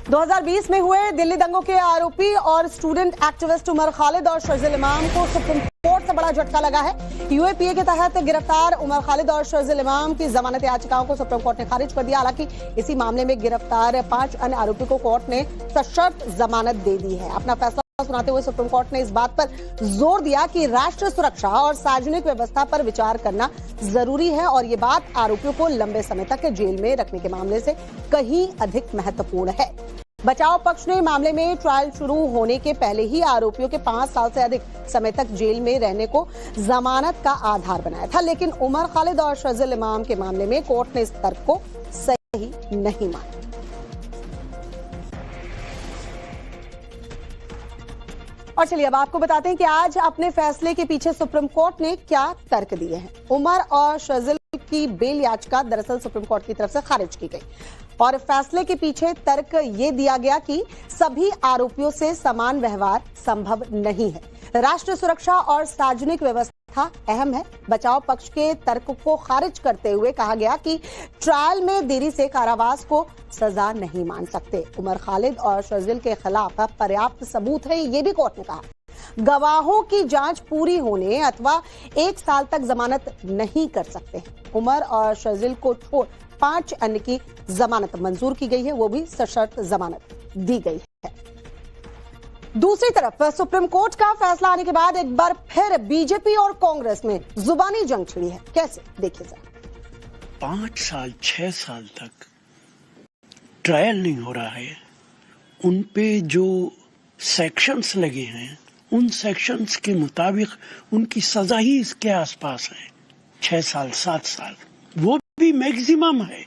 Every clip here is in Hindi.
2020 में हुए दिल्ली दंगों के आरोपी और स्टूडेंट एक्टिविस्ट उमर खालिद और शर्जील इमाम को सुप्रीम कोर्ट से बड़ा झटका लगा है। यूएपीए के तहत गिरफ्तार उमर खालिद और शर्जील इमाम की जमानत याचिकाओं को सुप्रीम कोर्ट ने खारिज कर दिया। हालांकि इसी मामले में गिरफ्तार 5 अन्य आरोपी को कोर्ट ने सशर्त जमानत दे दी है। अपना फैसला सुनाते हुए सुप्रीम कोर्ट ने इस बात पर जोर दिया कि राष्ट्र सुरक्षा और सार्वजनिक व्यवस्था पर विचार करना जरूरी है और ये बात आरोपियों को लंबे समय तक जेल में रखने के मामले से कहीं अधिक महत्वपूर्ण है। बचाव पक्ष ने मामले में ट्रायल शुरू होने के पहले ही आरोपियों के 5 साल से अधिक समय तक जेल में रहने को जमानत का आधार बनाया था, लेकिन उमर खालिद और शर्जील इमाम के मामले में कोर्ट ने इस तर्क को सही नहीं माना। और चलिए अब आपको बताते हैं कि आज अपने फैसले के पीछे सुप्रीम कोर्ट ने क्या तर्क दिए हैं। उमर और शर्जील की बेल याचिका दरअसल सुप्रीम कोर्ट की तरफ से खारिज की गई और फैसले के पीछे तर्क ये दिया गया कि सभी आरोपियों से समान व्यवहार संभव नहीं है। राष्ट्र सुरक्षा और सार्वजनिक व्यवस्था अहम है। बचाव पक्ष के तर्क को खारिज करते हुए कहा गया कि ट्रायल में देरी से कारावास को सजा नहीं मान सकते। उमर खालिद और शर्जील के खिलाफ पर्याप्त सबूत है, ये भी कोर्ट ने कहा। गवाहों की जांच पूरी होने अथवा 1 साल तक जमानत नहीं कर सकते हैं। उमर और शर्जील को छोड़ 5 अन्य की जमानत मंजूर की गई है, वो भी सशर्त जमानत दी गई है। दूसरी तरफ सुप्रीम कोर्ट का फैसला आने के बाद एक बार फिर बीजेपी और कांग्रेस में जुबानी जंग छिड़ी है। कैसे, देखिए जरा। 5 साल 6 साल तक ट्रायल नहीं हो रहा है, उन पे जो सेक्शंस लगे हैं उन सेक्शंस के मुताबिक उनकी सजा ही इसके आसपास है, 6 साल 7 साल, वो भी मैक्सिमम है।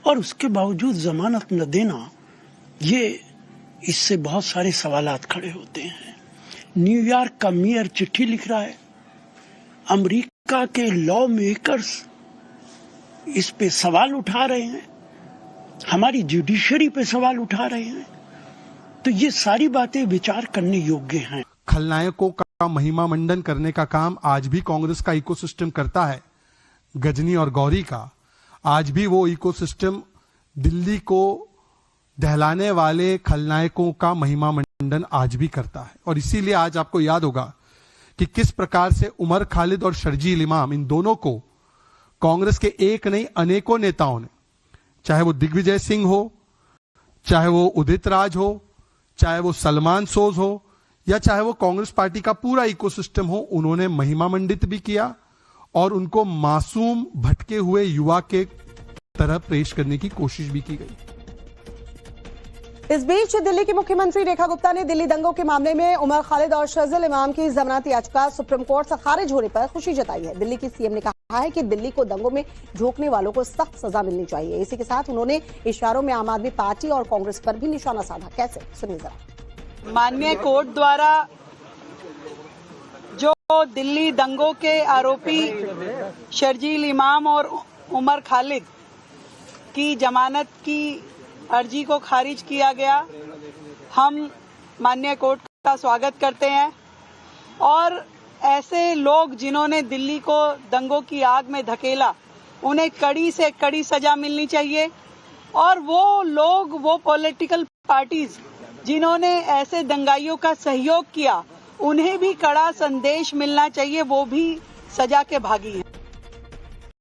और उसके बावजूद जमानत न देना, ये इससे बहुत सारे सवालात खड़े होते हैं। न्यूयॉर्क का मेयर चिट्ठी लिख रहा है, अमेरिका के लॉ मेकर्स इस पे सवाल उठा रहे हैं, हमारी जुडिशरी पे सवाल उठा रहे हैं। तो ये सारी बातें विचार करने योग्य हैं। खलनायकों का महिमा मंडन करने का काम आज भी कांग्रेस का इकोसिस्टम करता है। गजनी और गौरी का आज भी वो इकोसिस्टम दिल्ली को दहलाने वाले खलनायकों का महिमा मंडन आज भी करता है। और इसीलिए आज आपको याद होगा कि किस प्रकार से उमर खालिद और शर्जील इमाम, इन दोनों को कांग्रेस के एक नहीं अनेकों नेताओं ने, चाहे वो दिग्विजय सिंह हो, चाहे वो उदित राज हो, चाहे वो सलमान सोज हो, या चाहे वो कांग्रेस पार्टी का पूरा इकोसिस्टम हो, उन्होंने महिमा मंडित भी किया और उनको मासूम भटके हुए युवा के तरह पेश करने की कोशिश भी की गई। इस बीच दिल्ली की मुख्यमंत्री रेखा गुप्ता ने दिल्ली दंगों के मामले में उमर खालिद और शर्जील इमाम की जमानत याचिका सुप्रीम कोर्ट से खारिज होने पर खुशी जताई है। दिल्ली की सीएम ने कहा है कि दिल्ली को दंगों में झोंकने वालों को सख्त सजा मिलनी चाहिए। इसी के साथ उन्होंने इशारों में आम आदमी पार्टी और कांग्रेस पर भी निशाना साधा। कैसे, सुनिए जरा। माननीय कोर्ट द्वारा जो दिल्ली दंगों के आरोपी शर्जील इमाम और उमर खालिद की जमानत की अर्जी को खारिज किया गया, हम माननीय कोर्ट का स्वागत करते हैं। और ऐसे लोग जिन्होंने दिल्ली को दंगों की आग में धकेला, उन्हें कड़ी से कड़ी सजा मिलनी चाहिए। और वो लोग, वो पॉलिटिकल पार्टीज जिन्होंने ऐसे दंगाइयों का सहयोग किया, उन्हें भी कड़ा संदेश मिलना चाहिए, वो भी सजा के भागी हैं।